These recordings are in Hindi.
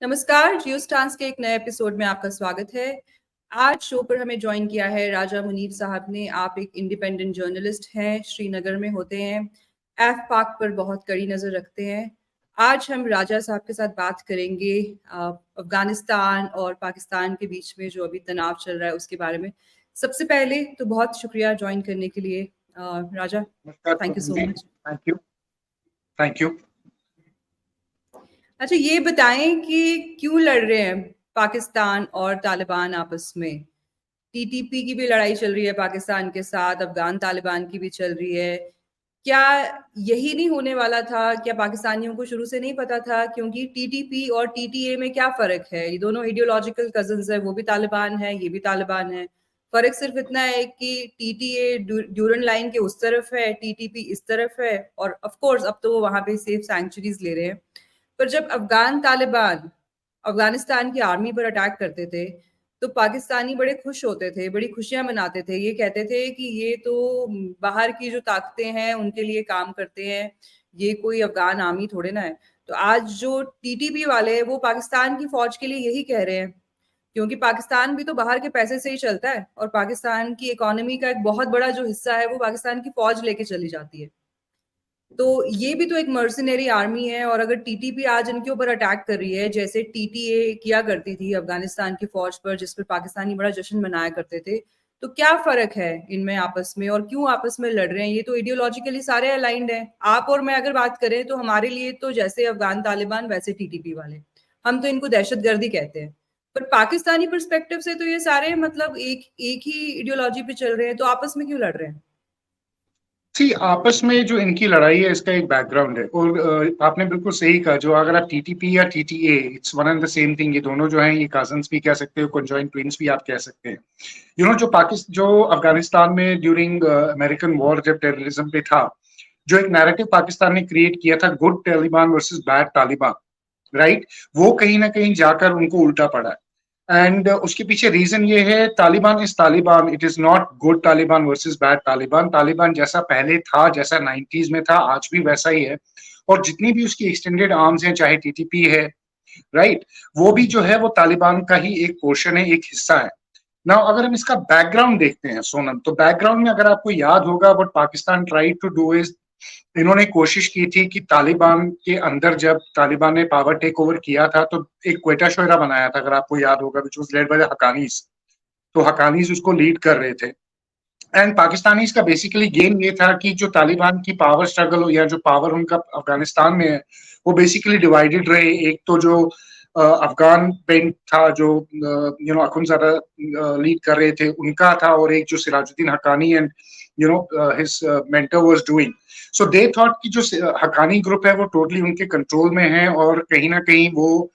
नमस्कार, जियो स्टांस के एक नए एपिसोड में आपका स्वागत है। आज शो पर हमें ज्वाइन किया है राजा मुनीर साहब ने। आप एक इंडिपेंडेंट जर्नलिस्ट हैं, श्रीनगर में होते हैं, एफ पाक पर बहुत कड़ी नज़र रखते हैं। आज हम राजा साहब के साथ बात करेंगे अफगानिस्तान और पाकिस्तान के बीच में जो अभी तनाव चल रहा है उसके बारे में। सबसे पहले तो बहुत शुक्रिया ज्वाइन करने के लिए Raja. Thank you so much. Thank you. अच्छा, ये बताएं कि क्यों लड़ रहे हैं पाकिस्तान और तालिबान आपस में? टीटीपी की भी लड़ाई चल रही है पाकिस्तान के साथ, अफगान तालिबान की भी चल रही है। क्या यही नहीं होने वाला था? क्या पाकिस्तानियों को शुरू से नहीं पता था? क्योंकि टीटीपी और टीटीए में क्या फर्क है? ये दोनों आइडियोलॉजिकल कजन्स है, वो भी तालिबान है, ये भी तालिबान है। फर्क सिर्फ इतना है कि टीटीए ड्यूरन लाइन के उस तरफ है, टीटीपी इस तरफ है, और ऑफ कोर्स अब तो वो वहां पे सेफ सैंक्चुरीज ले रहे हैं। पर जब अफगान तालिबान अफगानिस्तान की आर्मी पर अटैक करते थे तो पाकिस्तानी बड़े खुश होते थे, बड़ी खुशियां मनाते थे। ये कहते थे कि ये तो बाहर की जो ताकतें हैं उनके लिए काम करते हैं, ये कोई अफगान आर्मी थोड़े ना है। तो आज जो टीटीपी वाले हैं वो पाकिस्तान की फौज के लिए यही कह रहे हैं, क्योंकि पाकिस्तान भी तो बाहर के पैसे से ही चलता है और पाकिस्तान की इकोनॉमी का एक बहुत बड़ा जो हिस्सा है वो पाकिस्तान की फौज लेके चली जाती है। तो ये भी तो एक मर्सिनरी आर्मी है, और अगर टीटीपी आज इनके ऊपर अटैक कर रही है जैसे टीटीए किया करती थी अफगानिस्तान की फौज पर, जिस पर पाकिस्तानी बड़ा जश्न मनाया करते थे, तो क्या फर्क है इनमें आपस में और क्यों आपस में लड़ रहे हैं? ये तो आइडियोलॉजिकली सारे अलाइंड हैं। आप और मैं अगर बात करें तो हमारे लिए तो जैसे अफगान तालिबान वैसे टीटीपी वाले, हम तो इनको दहशतगर्दी कहते हैं। पर पाकिस्तानी परस्पेक्टिव से तो ये सारे मतलब एक ही आइडियोलॉजी पे चल रहे हैं, तो आपस में क्यों लड़ रहे हैं? आपस में जो इनकी लड़ाई है इसका एक बैकग्राउंड है, और आपने बिल्कुल सही कहा। जो अगर आप टीटीपी या TTA, it's one and the same thing. ये दोनों जो हैं ये कजन्स भी कह सकते हो, कंजॉइंट ट्विन्स भी आप कह सकते हैं। जो अफगानिस्तान में ड्यूरिंग अमेरिकन वॉर जब टेररिज्म पे था, जो एक नैरेटिव पाकिस्तान ने क्रिएट किया था, good Taliban versus bad Taliban, right, वो कहीं ना कहीं जाकर उनको उल्टा पड़ा है। एंड उसके पीछे रीजन ये है, Taliban is Taliban, it is not good Taliban versus bad Taliban. Taliban जैसा पहले था, जैसा 90s में था, आज भी वैसा ही है। और जितनी भी उसकी एक्सटेंडेड आर्म्स हैं, चाहे टीटीपी है, राइट, वो भी जो है वो तालिबान का ही एक पोर्शन है, एक हिस्सा है। ना अगर हम इसका बैकग्राउंड देखते हैं सोनम, तो बैकग्राउंड में अगर आपको याद होगा, but Pakistan try to do is, इन्होंने कोशिश की थी कि तालिबान के अंदर जब तालिबान ने पावर टेक ओवर किया था तो एक क्वेटा शोरा बनाया था, अगर आपको याद होगा, which was led by the Haqqanis. तो हकानीज उसको लीड कर रहे थे। एंड पाकिस्तानीज का बेसिकली गेम ये था कि जो तालिबान की पावर स्ट्रगल या जो पावर उनका अफगानिस्तान में है, वो बेसिकली डिवाइडेड रहे। एक तो जो अफगान पेंट था, जो अखुंज़ादा लीड कर रहे थे, उनका था, और एक जो Sirajuddin Haqqani and his mentor was doing. So they thought कि जो हकानी ग्रुप है वो टोटली उनके कंट्रोल में है, और कहीं ना कहीं वो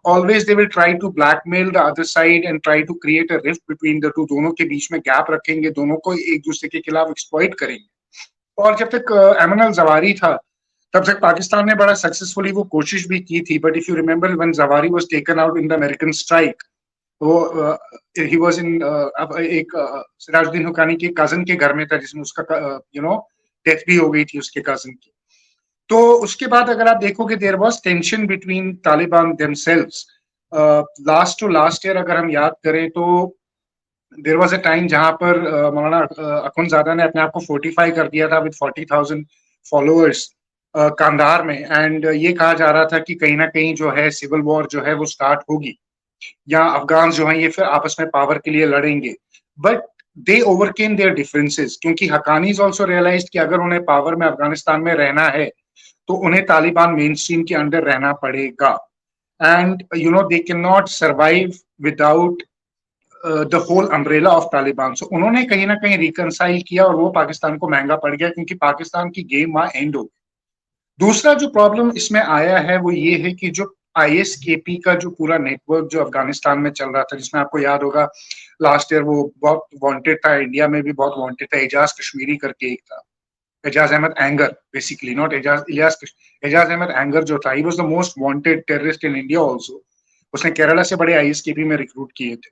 always they will try to blackmail the other side and try to create a rift between the two। दोनों के बीच में गैप रखेंगे, दोनों को एक दूसरे के खिलाफ एक्सप्लॉइट करेंगे। और जब तक एमन अल जवारी था, तब तक पाकिस्तान ने बड़ा सक्सेसफुली वो कोशिश भी की थी। But if you remember when Zawahiri was taken out in the American strike, वो ही वाज इन एक सिराजुद्दीन हुकानी के कजन के घर में था, जिसमें उसका डेथ भी हो गई थी उसके कजन की। तो उसके बाद अगर आप देखोगे, there was tension between Taliban themselves. Last two last year अगर हम याद करें तो देयर वाज अ टाइम जहां पर मौलाना अखुंज़ादा ने अपने आप को फोर्टिफाई कर दिया था विद 40,000 फॉलोअर्स कांधार में। एंड ये कहा जा रहा था कि कहीं ना कहीं जो है सिविल वॉर जो है वो स्टार्ट होगी, या अफगान जो है ये फिर आपस में पावर के लिए लड़ेंगे। But they overcame there differences, क्योंकि हकानीज ऑल्सो रियलाइज्ड कि अगर उन्हें पावर में अफगानिस्तान में रहना है तो उन्हें तालिबान मेन स्ट्रीम के अंडर रहना पड़ेगा। And they can not survive without the whole umbrella of Taliban. So उन्होंने कहीं ना कहीं रिकनसाइल किया, और वो पाकिस्तान को महंगा पड़ गया, क्योंकि पाकिस्तान की गेम वहां एंड हो गई। दूसरा जो प्रॉब्लम इसमें आया है वो ये है कि जो आईएसकेपी का जो पूरा नेटवर्क जो अफगानिस्तान में चल रहा था, जिसमें आपको याद होगा लास्ट ईयर वो बहुत वांटेड था, इंडिया में भी बहुत वांटेड था, एजाज कश्मीरी करके एक था, एजाज अहमद एंगर, बेसिकली नॉट एजाज अहमद एंगर जो था, he was the most wanted terrorist in India also. उसने केरला से बड़े आईएसकेपी में रिक्रूट किए थे,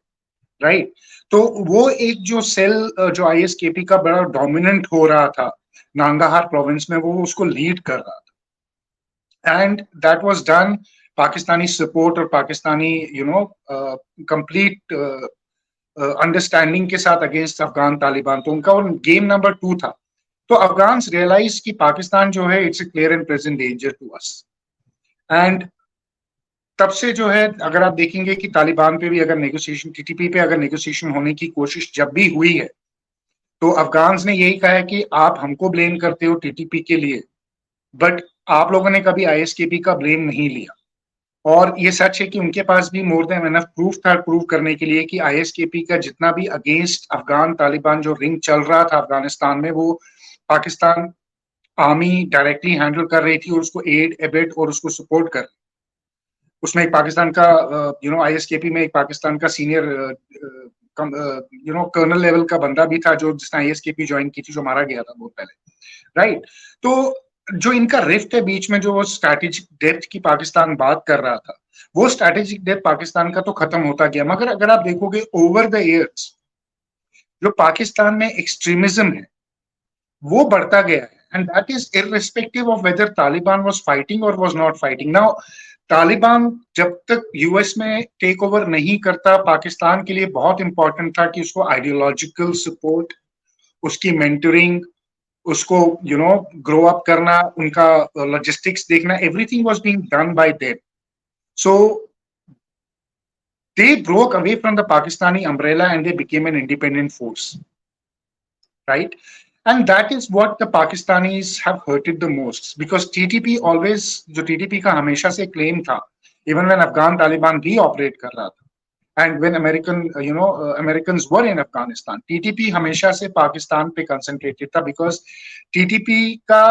राइट। तो वो एक जो सेल जो आईएसकेपी का बड़ा डोमिनेंट हो रहा था नांगाहार प्रोविंस में, वो उसको लीड कर रहा था। And that was done Pakistani support और पाकिस्तानी कंप्लीट अंडरस्टैंडिंग के साथ अगेंस्ट अफगान तालिबान, तो उनका वो गेम नंबर 2 था। तो अफगान रियलाइज कि पाकिस्तान जो है it's a clear and present danger to us, and तब से जो है अगर आप देखेंगे कि तालिबान पे भी अगर नेगोशिएशन, टीटीपी पे अगर नेगोशिएशन होने की कोशिश जब भी हुई है तो अफगान्स ने यही कहा है कि आप हमको ब्लेम करते हो टीटीपी के लिए, बट आप लोगों ने कभी आईएसकेपी का ब्लेम नहीं लिया। और ये सच है कि उनके पास भी मोर देन एनफ प्रूफ था प्रूव करने के लिए कि आईएसकेपी का जितना भी अगेंस्ट अफगान तालिबान जो रिंग चल रहा था अफगानिस्तान में, वो पाकिस्तान आर्मी डायरेक्टली हैंडल कर रही थी और उसको एड एबेट और उसको सपोर्ट कर। उसमें एक पाकिस्तान का आईएसकेपी में एक पाकिस्तान का सीनियर कर्नल लेवल का बंदा भी था जो जिसने आईएसकेपी ज्वाइन की थी, जो मारा गया था बहुत पहले, राइट। तो जो इनका रिफ्ट है बीच में, जो वो स्ट्रैटेजिक डेप्थ की पाकिस्तान बात कर रहा था, वो स्ट्रैटेजिक डेप्थ पाकिस्तान का तो खत्म होता गया। मगर अगर आप देखोगे ओवर द ईयर्स जो पाकिस्तान में एक्सट्रीमिज्म है वो बढ़ता गया है, and that is irrespective of whether Taliban was fighting और was not fighting. Now Taliban जब तक यूएस में टेक ओवर नहीं करता, पाकिस्तान के लिए बहुत इंपॉर्टेंट था कि उसको आइडियोलॉजिकल सपोर्ट, उसकी मेंटरिंग, उसको ग्रो अप करना, उनका लॉजिस्टिक्स देखना, everything was being done by them. So they broke away from the Pakistani umbrella and they became an independent force, right? And that is what the Pakistanis have hurted the most, because TTP always, जो TTP का हमेशा से claim था, even when Afghan Taliban भी operate कर रहा था, and when Americans were in Afghanistan, TTP हमेशा से पाकिस्तान पे concentrated था, because TTP का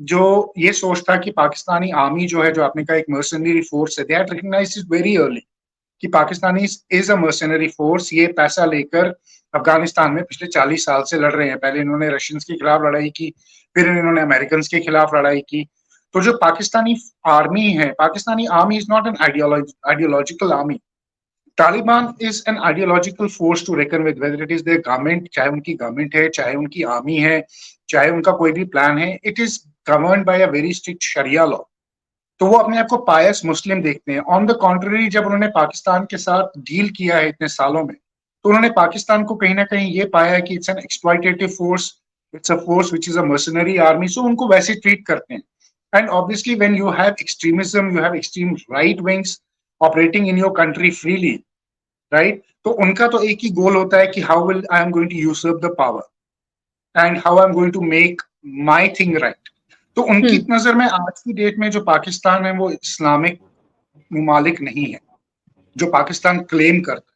जो ये सोच था कि पाकिस्तानी आर्मी जो है, जो आपने कहा एक mercenary force है, they had recognized it very early कि Pakistani is a mercenary force. ये पैसा लेकर अफगानिस्तान में पिछले 40 साल से लड़ रहे हैं। पहले इन्होंने रशियंस के खिलाफ लड़ाई की, फिर इन्होंने अमेरिकन के खिलाफ लड़ाई की। तो जो पाकिस्तानी आर्मी है, Pakistani army is not an ideological army. Taliban is an ideological force to reckon with, whether it is their government, चाहे उनकी गवर्नमेंट है, चाहे उनकी आर्मी है, चाहे उनका कोई भी प्लान है, it is governed by a very strict sharia law. तो वो अपने आप को पायस मुस्लिम देखते हैं। ऑन द कॉन्ट्ररी, जब उन्होंने पाकिस्तान के साथ डील किया है इतने सालों में, तो उन्होंने पाकिस्तान को कहीं ना कहीं ये पाया है कि it's an exploitative force, it's a force which is a mercenary army, so उनको वैसे ट्रीट करते हैं। And obviously when you have extremism, you have extreme right wings operating in your country freely, right, तो उनका तो एक ही गोल होता है कि how will I am going to usurp the power and how I am going to make my thing right. तो उनकी नजर में आज की डेट में जो पाकिस्तान है वो इस्लामिक मुमालिक नहीं है जो पाकिस्तान क्लेम करता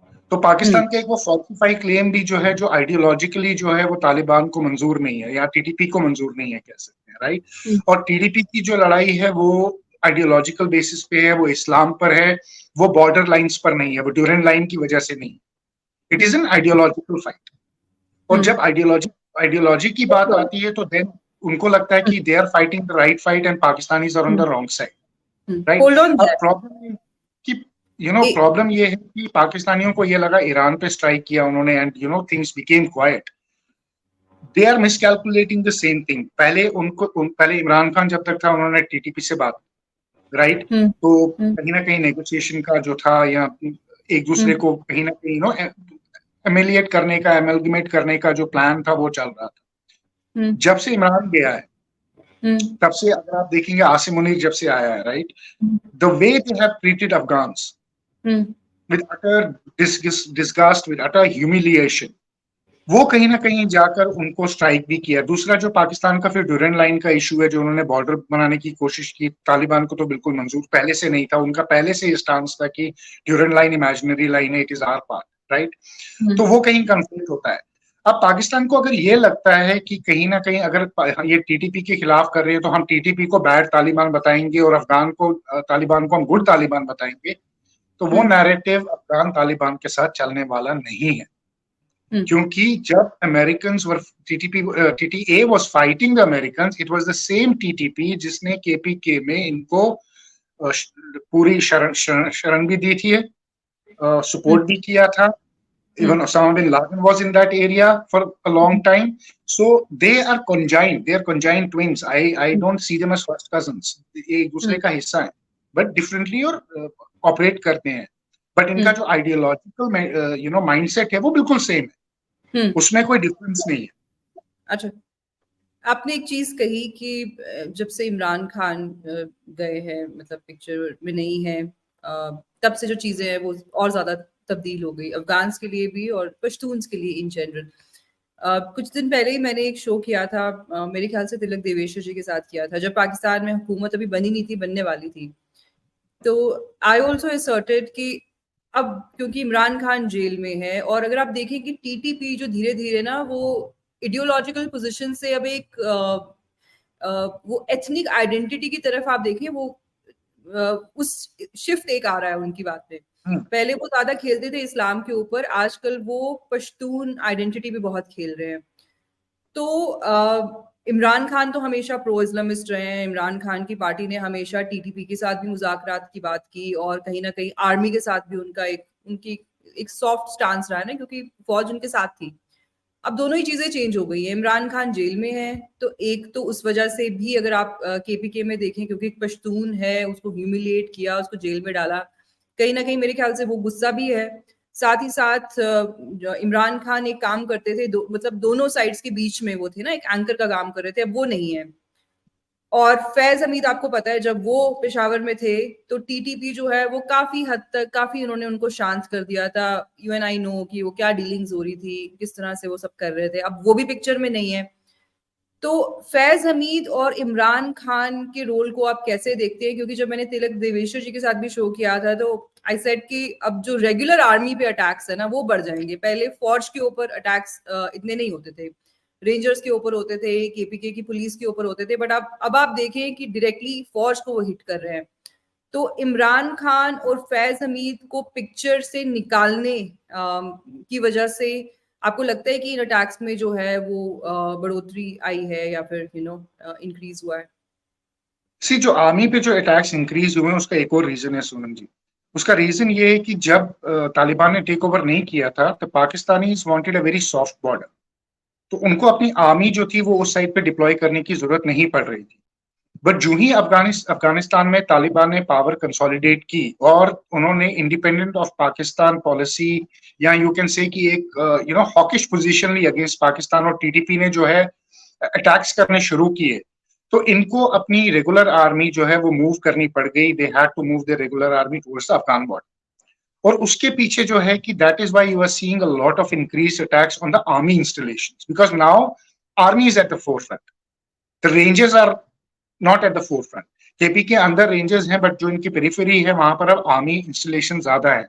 है। तो पाकिस्तान का एक वो फॉल्सिफाई क्लेम भी जो है, जो आइडियोलॉजिकली जो है वो तालिबान को मंजूर नहीं है या टीटीपी को मंजूर नहीं है, कह सकते हैं, राइट। और टीडीपी की जो लड़ाई है वो आइडियोलॉजिकल बेसिस पे है, वो इस्लाम पर है, वो बॉर्डर लाइंस पर नहीं है, वो ड्यूरेंट लाइन की वजह से नहीं। It is an ideological fight. और जब आइडियोलॉजी की बात आती है तो देन उनको लगता है कि they are fighting the right fight and Pakistanis are on the wrong side, right. अब प्रॉब्लम कि प्रॉब्लम ये है कि पाकिस्तानियों को ये लगा ईरान पे स्ट्राइक किया उन्होंने and things became quiet. They are miscalculating the same thing. पहले इमरान खान जब तक था उन्होंने टीटीपी से बात, राइट, तो कहीं ना कहीं नेगोशिएशन का जो था या एक दूसरे को कहीं ना कहीं एमिलिएट करने का, एमलगमेट करने का जो प्लान था वो चल रहा था। जब से इमरान गया है तब से अगर आप देखेंगे, आसिम मुनीर जब से आया है, right, the way they have treated Afghans with utter disgust, with utter humiliation, वो कहीं ना कहीं जाकर उनको स्ट्राइक भी किया। दूसरा जो पाकिस्तान का फिर ड्यूरेंट लाइन का इशू है, जो उन्होंने बॉर्डर बनाने की कोशिश की, तालिबान को तो बिल्कुल मंजूर पहले से नहीं था, उनका पहले से स्टांस था कि ड्यूरेंट लाइन इमेजिनरी लाइन है, it is our part, right. तो वो कहीं कंफ्लिक्ट होता है। अब पाकिस्तान को अगर ये लगता है कि कहीं ना कहीं अगर ये टीटीपी के खिलाफ कर रहे हैं तो हम टीटीपी को बैड तालिबान बताएंगे और अफगान को तालिबान को हम गुड तालिबान बताएंगे, तो वो नैरेटिव अफगान तालिबान के साथ चलने वाला नहीं है। क्योंकि जब Americans were TTA was fighting the Americans, it was the same TTP जिसने केपीके में इनको पूरी शरण भी दी थी, सपोर्ट भी किया था। Even Osama bin Laden was in that area for a long time. So they are conjoined. They are conjoined twins. I don't see them as first cousins. ये एक दूसरे का हिस्सा है. बट डिफरेंटली और ऑपरेट करते हैं, बट इनका जो आइडियोलॉजिकल माइंडसेट है वो बिल्कुल सेम है, उसमें कोई डिफरेंस नहीं है। अच्छा, आपने एक चीज कही कि जब से इमरान खान गए हैं, मतलब पिक्चर में नहीं है, तब से जो चीजें हैं वो और ज्यादा तब्दील हो गई, अफगान्स के लिए भी और पश्तून्स के लिए इन जनरल। कुछ दिन पहले ही मैंने एक शो किया था, मेरे ख्याल से तिलक देवेश्वर जी के साथ किया था, जब पाकिस्तान में हुकूमत अभी बनी नहीं थी, बनने वाली थी। तो आई ऑल्सो असर्टेड कि अब क्योंकि इमरान खान जेल में है, और अगर आप देखें कि टीटीपी जो धीरे धीरे ना वो इडियोलॉजिकल पोजीशन से अब एक वो एथनिक आइडेंटिटी की तरफ आप देखें, वो उस शिफ्ट एक आ रहा है उनकी बात में। पहले वो ज्यादा खेलते थे इस्लाम के ऊपर, आजकल वो पश्तून आइडेंटिटी भी बहुत खेल रहे हैं। तो इमरान खान तो हमेशा प्रो इस्लामिस्ट रहे हैं, इमरान खान की पार्टी ने हमेशा टीटीपी के साथ भी मुज़ाकरात की बात की, और कहीं ना कहीं आर्मी के साथ भी उनका उनकी एक सॉफ्ट स्टांस रहा है ना, क्योंकि फौज उनके साथ थी। अब दोनों ही चीजें चेंज हो गई है, इमरान खान जेल में है, तो एक तो उस वजह से भी अगर आप केपीके में देखें, क्योंकि एक पश्तून है, उसको ह्यूमिलिएट किया, उसको जेल में डाला, कहीं ना कहीं मेरे ख्याल से वो गुस्सा भी है। साथ ही साथ इमरान खान एक काम करते थे, मतलब दोनों साइड्स के बीच में वो थे ना, एक एंकर का काम कर रहे थे, अब वो नहीं है। और फैज हमीद, आपको पता है जब वो पेशावर में थे तो टीटीपी जो है वो काफी हद तक, काफी उन्होंने उनको शांत कर दिया था। यू एन आई नो कि वो क्या डीलिंग्स हो रही थी, किस तरह से वो सब कर रहे थे, अब वो भी पिक्चर में नहीं है। तो फैज हमीद और इमरान खान के रोल को आप कैसे देखते हैं? क्योंकि जब मैंने तिलक देवेश्वर जी के साथ भी शो किया था तो आई सेड कि अब जो रेगुलर आर्मी पे अटैक्स है ना वो बढ़ जाएंगे। पहले फौज के ऊपर अटैक्स इतने नहीं होते थे, रेंजर्स के ऊपर होते थे, केपीके की पुलिस के ऊपर होते थे, बट अब आप देखें कि डायरेक्टली फौज को वो हिट कर रहे हैं। तो इमरान खान और फैज हमीद को पिक्चर से निकालने की वजह से आपको लगता है कि इन अटैक्स में जो है वो बढ़ोतरी आई है या फिर इंक्रीज हुआ है? सी, जो आर्मी पे जो अटैक्स इंक्रीज हुए हैं उसका एक और रीजन है सोनम जी। उसका रीजन ये है कि जब तालिबान ने टेक ओवर नहीं किया था तो Pakistani wanted a very soft border, तो उनको अपनी आर्मी जो थी वो उस साइड पे डिप्लॉय करने की जरूरत नहीं पड़ रही थी। बट जो ही अफगानिस्तान में तालिबान ने पावर कंसोलिडेट की और उन्होंने इंडिपेंडेंट ऑफ पाकिस्तान पॉलिसी, या यू कैन से कि एक हॉकिश पोजीशन ली अगेंस्ट पाकिस्तान, और टीटीपी ने जो है अटैक्स करने शुरू किए, तो इनको अपनी रेगुलर आर्मी जो है वो मूव करनी पड़ गई। They had to move the regular army towards the Afghan border. और उसके पीछे जो है कि that is why you are seeing a lot of increase attacks on the army installations, because now army is at the forefront, the rangers are not at the forefront. KP के अंदर रेंजेस हैं, बट जो इनकी पेरिफेरी है वहां पर अब आर्मी इंस्टॉलेशन ज्यादा है।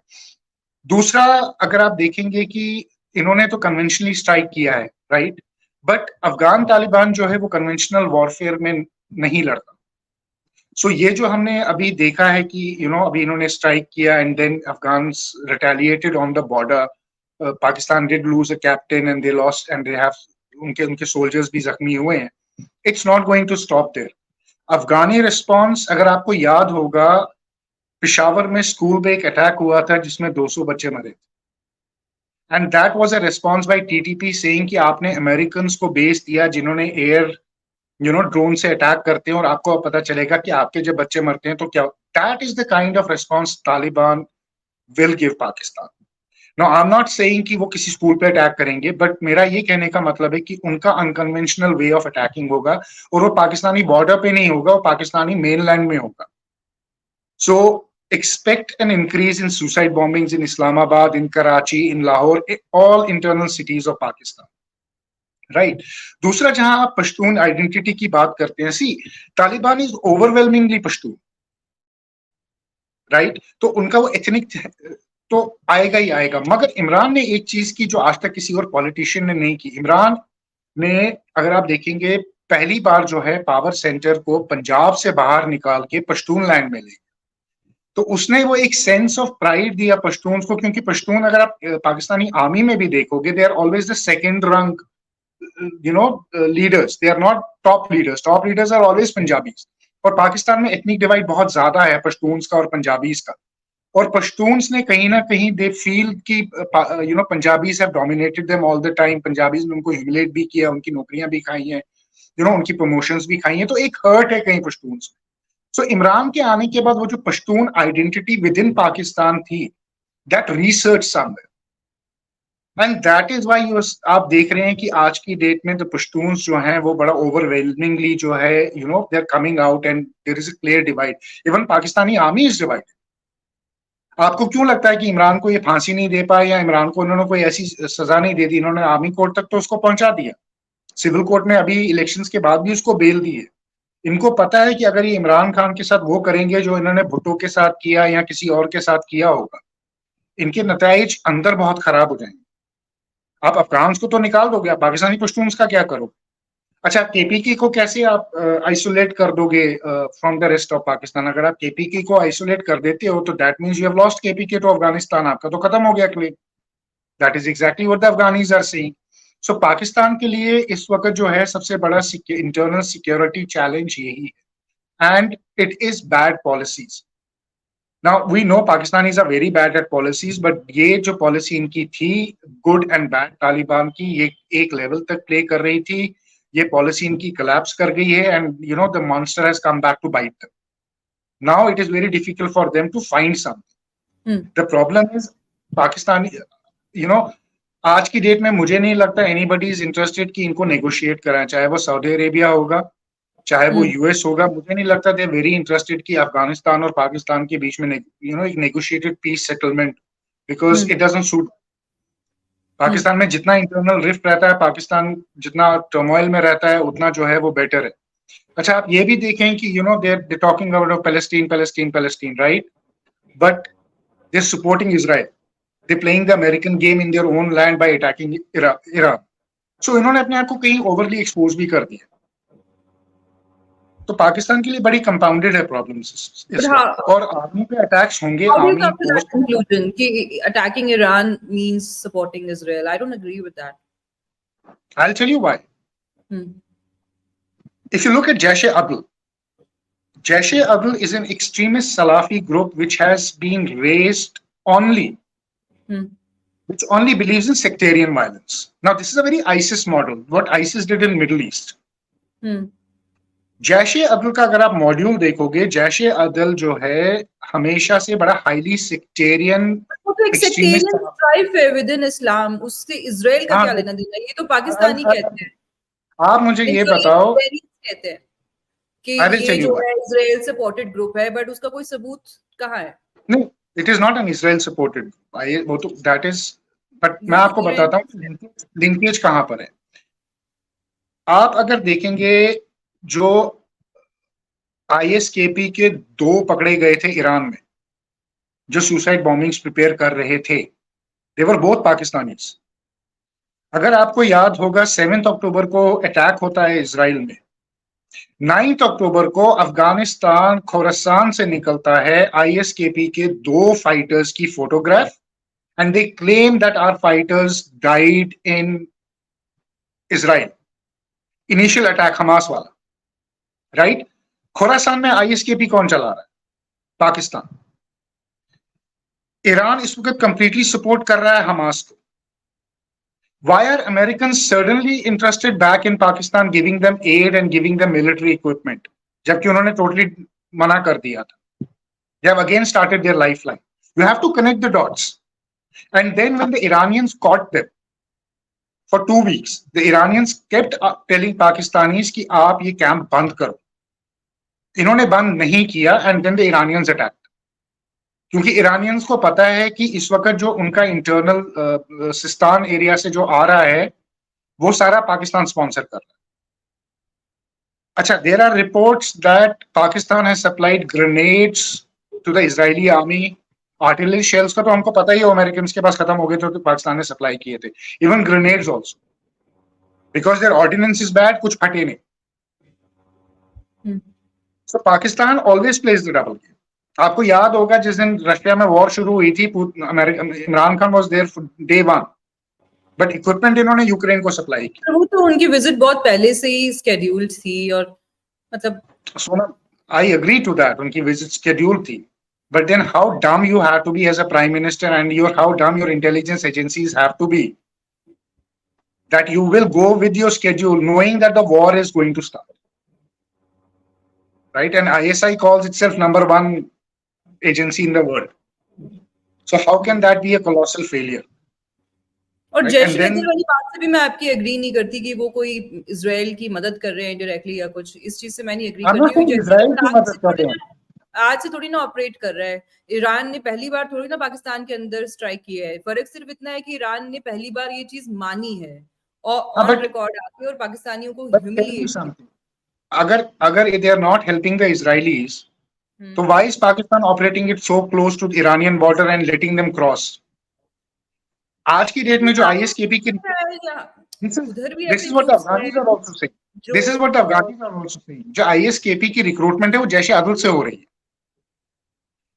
दूसरा, अगर आप देखेंगे कि इन्होंने तो कन्वेंशनली स्ट्राइक किया है, राइट, बट अफगान तालिबान जो है वो कन्वेंशनल वॉरफेयर में नहीं लड़ता। सो ये जो हमने अभी देखा है कि अभी इन्होंने स्ट्राइक किया and then Afghans retaliated on the border, Pakistan did lose a captain and they lost and they have उनके उनके सोल्जर्स भी जख्मी हुए हैं। It's not going to stop there. Afghani response, अगर आपको याद होगा, पिशावर में स्कूल पे एक अटैक हुआ था जिसमें 200 बच्चे मरे, and that was a response by TTP saying कि आपने अमेरिकन को बेस दिया जिन्होंने एयर ड्रोन से अटैक करते हैं, और आपको पता चलेगा कि आपके जब बच्चे मरते हैं तो क्या। That is the kind of response Taliban will give Pakistan. No, I am not saying कि वो किसी स्कूल पे अटैक करेंगे, बट मेरा ये कहने का मतलब है कि उनका अनकन्वेंशनल वे ऑफ अटैकिंग होगा, और वो पाकिस्तानी बॉर्डर पे नहीं होगा, वो पाकिस्तानी मेनलैंड में होगा। सो expect an increase in suicide bombings in Islamabad, in Karachi, in Lahore, all internal cities of Pakistan. Right. दूसरा, जहां आप पश्तून आइडेंटिटी की बात करते हैं, see, Taliban is overwhelmingly Pashtun, right, तो उनका वो एथनिक तो आएगा ही आएगा। मगर इमरान ने एक चीज की जो आज तक किसी और पॉलिटिशियन ने नहीं की। इमरान ने, अगर आप देखेंगे, पहली बार जो है पावर सेंटर को पंजाब से बाहर निकाल के पश्तून लैंड में ले, तो उसने वो एक सेंस ऑफ प्राइड दिया पश्तून को, क्योंकि पश्तून अगर आप पाकिस्तानी आर्मी में भी देखोगे, they are always the second rung leaders. They are not top leaders. Top leaders are always Punjabis. और पाकिस्तान में एथनिक डिवाइड बहुत ज्यादा है पश्तून्स का और पंजाबीज का। और पश्तून्स ने कहीं ना कहीं दे फील कि Punjabis have dominated them all the time, Punjabis ने उनको ह्यूमिलेट भी किया, उनकी नौकरियां भी खाई हैं, उनकी प्रमोशंस भी खाई हैं, तो एक हर्ट है कहीं पश्तून्स में। सो इमरान के आने के बाद वो जो Pashtun identity within Pakistan थी, that research somewhere, and that is why आप देख रहे हैं कि आज की डेट में द पश्तून्स जो हैं वो बड़ा ओवरवेलमिंगली जो है they are coming out and there is a clear divide. Even Pakistani army is divided. आपको क्यों लगता है कि इमरान को ये फांसी नहीं दे पाए या इमरान को उन्होंने कोई ऐसी सजा नहीं दे दी? इन्होंने आर्मी कोर्ट तक तो उसको पहुंचा दिया, सिविल कोर्ट में अभी इलेक्शंस के बाद भी उसको बेल दी है। इनको पता है कि अगर ये इमरान खान के साथ वो करेंगे जो इन्होंने भुट्टो के साथ किया या किसी और के साथ किया होगा, इनके नताइज अंदर बहुत खराब हो जाएंगे। आप अफगान्स को तो निकाल दोगे, आप पाकिस्तानी पश्तून्स का क्या करोगे? अच्छा, केपीके को कैसे आप आइसोलेट कर दोगे from the rest of Pakistan? अगर आप केपीके को आइसोलेट कर देते हो तो that means you have lost KPK to Afghanistan, आपका तो खत्म हो गया claim. That is exactly what the Afghanis are saying. So Pakistan के लिए इस वक्त जो है सबसे बड़ा इंटरनल सिक्योरिटी चैलेंज यही है, and it is bad policies. Now we know Pakistanis are very bad at policies, but ये जो पॉलिसी इनकी थी गुड एंड बैड तालिबान की, ये एक लेवल तक प्ले कर रही थी। ये पॉलिसी इनकी कोलैप्स कर गई है and the monster has come back to bite them. Now it is very difficult for them to find something. The problem is Pakistani आज की डेट में मुझे नहीं लगता एनीबडी इज इंटरेस्टेड कि इनको नेगोशिएट कराएं, चाहे वो सऊदी अरेबिया होगा चाहे वो यूएस होगा। मुझे नहीं लगता दे वेरी इंटरेस्टेड कि अफगानिस्तान और पाकिस्तान के बीच में एक negotiated peace settlement, because it doesn't suit. Pakistan में जितना इंटरनल रिफ्ट रहता है, पाकिस्तान जितना टर्मोइल में रहता है, उतना जो है वो बेटर है। अच्छा, आप ये भी देखें कि they talking about Palestine Palestine Palestine, right? But they supporting Israel, they playing the American game in their own land by attacking Iran. So इन्होंने अपने आप को कहीं ओवरली एक्सपोज भी कर दिया। तो पाकिस्तान के लिए बड़ी कंपाउंडेड है प्रॉब्लम्स और आर्मी पे अटैक्स होंगे। आर्मी conclusion कि attacking Iran means supporting Israel. I don't agree with that. I'll tell you why. If you look at Jaish-e-Adl is an extremist Salafi group which has been raised only, which only believes in sectarian violence. Now, this is a very ISIS model, what ISIS did in Middle East. जैश-ए-अदल का अगर आप मॉड्यूल देखोगे, जैश-ए-अदल जो है हमेशा से बड़ा हाईली सेक्टेरियन, वो तो एक सेक्टेरियन स्ट्राइफ है विद इन इस्लाम, उससे इजराइल का क्या लेना देना? ये तो पाकिस्तानी कहते हैं। आप मुझे ये बताओ, कहते हैं कि ये जो है इजराइल सपोर्टेड ग्रुप है, बट उसका कोई सबूत कहाँ है? नहीं, it is not N Israel supported group, वो तो दैट इज, बट मैं आपको बताता हूँ लिंकेज कहाँ पर है। आप अगर देखेंगे जो ISKP के 2 पकड़े गए थे ईरान में, जो सुसाइड बॉम्बिंग्स प्रिपेयर कर रहे थे, दे वर बोथ पाकिस्तानीज। अगर आपको याद होगा 7 अक्टूबर को अटैक होता है इजराइल में, 9 अक्टूबर को अफगानिस्तान खोरासान से निकलता है ISKP के 2 फाइटर्स की photograph, and they claim that our fighters died in Israel. Initial attack Hamas वाला, राइट? खोरासान में ISKP कौन चला रहा है? पाकिस्तान। ईरान इस वक्त कंप्लीटली सपोर्ट कर रहा है हमास को। Why are Americans suddenly interested back in Pakistan, giving them aid and giving them military equipment, जबकि उन्होंने totally मना कर दिया था? They have again started their lifeline. You have to connect the dots. And then when the Iranians caught them for 2 weeks, the Iranians kept telling Pakistanis कि आप ये कैंप बंद करो। इन्होंने बंद नहीं किया, and then the Iranians attacked. क्योंकि ईरानियंस को पता है कि इस वक्त जो उनका इंटरनल सिस्तान एरिया से जो आ रहा है वो सारा पाकिस्तान स्पॉन्सर कर रहा है। अच्छा, there are reports that Pakistan has supplied grenades to the Israeli army. Artillery shells का तो हमको पता ही है, अमेरिकन के पास खत्म हो गए थे तो पाकिस्तान ने सप्लाई किए थे। Even grenades also, because their ordnance is bad, कुछ फटे नहीं। So Pakistan always plays the double game. आपको याद होगा जिस दिन रशिया में वॉर शुरू हुई थी, Imran Khan was their day 1, but equipment इन्होंने यूक्रेन को सप्लाई की। वो तो उनकी विजिट बहुत पहले से ही स्केड्यूल्ड थी, और मतलब सोना, आई एग्री टू दैट, उनकी विजिट शेड्यूल थी, but then how dumb you have to be as a prime minister and how dumb your intelligence agencies have to be that you will go with your schedule knowing that the war is going to start. right? And ISI calls itself number one agency in the world. So how can that be a colossal failure? और Right? जैश And अदल then वाली बात से भी मैं आपकी एग्री नहीं करती कि वो कोई इजराइल की मदद कर रहे हैं डायरेक्टली या कुछ, इस चीज से मैं नहीं एग्री I'm not करती, क्योंकि saying जैश इजराइल अदल की मदद कर रहे हैं. आज से थोड़ी ना ऑपरेट कर रहा है। ईरान ने पहली बार थोड़ी ना पाकिस्तान के अंदर स्ट्राइक किया है। फर्क सिर्फ इतना है कि ईरान ने पहली बार ये चीज मानी है और ऑन But रिकॉर्ड आके, और पाकिस्तानियों को tell me ह्यूमिलिएट something. अगर they are not helping the Israelis, किया। so why is Pakistan operating it so close to the Iranian border and letting them cross? आज की डेट में जो ISKP की उधर भी this ऐसे is what the groups Afghanis हैं are also saying. This is what the Afghanis are also saying. जो ISKP की रिक्रूटमेंट है वो जैश अदल से हो रही है.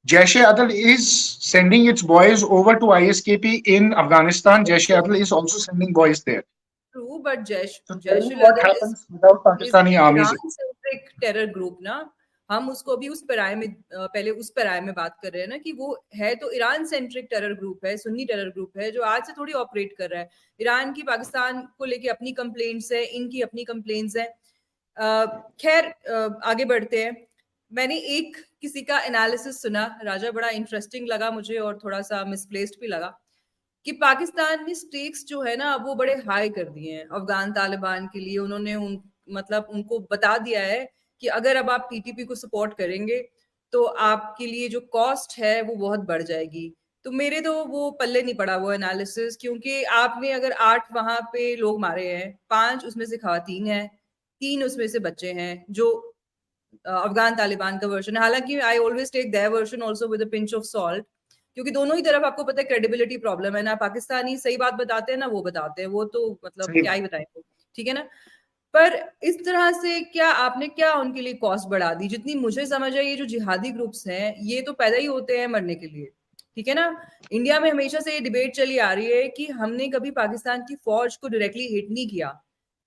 Jaish Adal is sending its boys over to ISKP in Afghanistan. Jaish Adal is also sending boys there. True, but So tell Jaish me what al-Adl happens without is Pakistani armies. Iran-centric terror group ना। हम उसको अभी उस पैराए में पहले उस पैराए में बात कर रहे हैं ना कि वो है तो ईरान सेंट्रिक टेरर ग्रुप है, सुन्नी टेरर ग्रुप है, जो आज से थोड़ी ऑपरेट कर रहा है। ईरान की पाकिस्तान को लेके अपनी कंप्लेंट्स है, इनकी अपनी कंप्लेंट्स है। खैर आगे बढ़ते हैं। मैंने एक किसी का एनालिसिस सुना राजा, बड़ा इंटरेस्टिंग लगा मुझे और थोड़ा सा मिसप्लेस्ड भी लगा, कि पाकिस्तान ने स्टेक्स जो है ना वो बड़े हाई कर दिए हैं अफगान तालिबान के लिए। उन्होंने मतलब उनको बता दिया है कि अगर अब आप टीटीपी को सपोर्ट करेंगे तो आपके लिए जो कॉस्ट है वो बहुत बढ़ जाएगी। तो मेरे तो वो पल्ले नहीं पड़ा वो एनालिसिस, क्योंकि आपने अगर 8 वहां पे लोग मारे हैं, 5 उसमें से खवातीन हैं, 3 उसमें से बच्चे हैं, जो अफगान तालिबान का वर्जन है। हालांकि I always take their version also with a pinch of salt, क्योंकि दोनों ही तरफ आपको पता है क्रेडिबिलिटी प्रॉब्लम है ना। पाकिस्तानी सही बात बताते हैं ना वो बताते हैं, वो तो मतलब क्या ही बताएंगे, ठीक है ना। पर इस तरह से क्या आपने क्या उनके लिए कॉस्ट बढ़ा दी? जितनी मुझे समझ है ये जो जिहादी ग्रुप्स हैं ये तो पैदा ही होते हैं मरने के लिए, ठीक है ना। इंडिया में हमेशा से ये डिबेट चली आ रही है कि हमने कभी पाकिस्तान की फौज को डायरेक्टली हिट नहीं किया,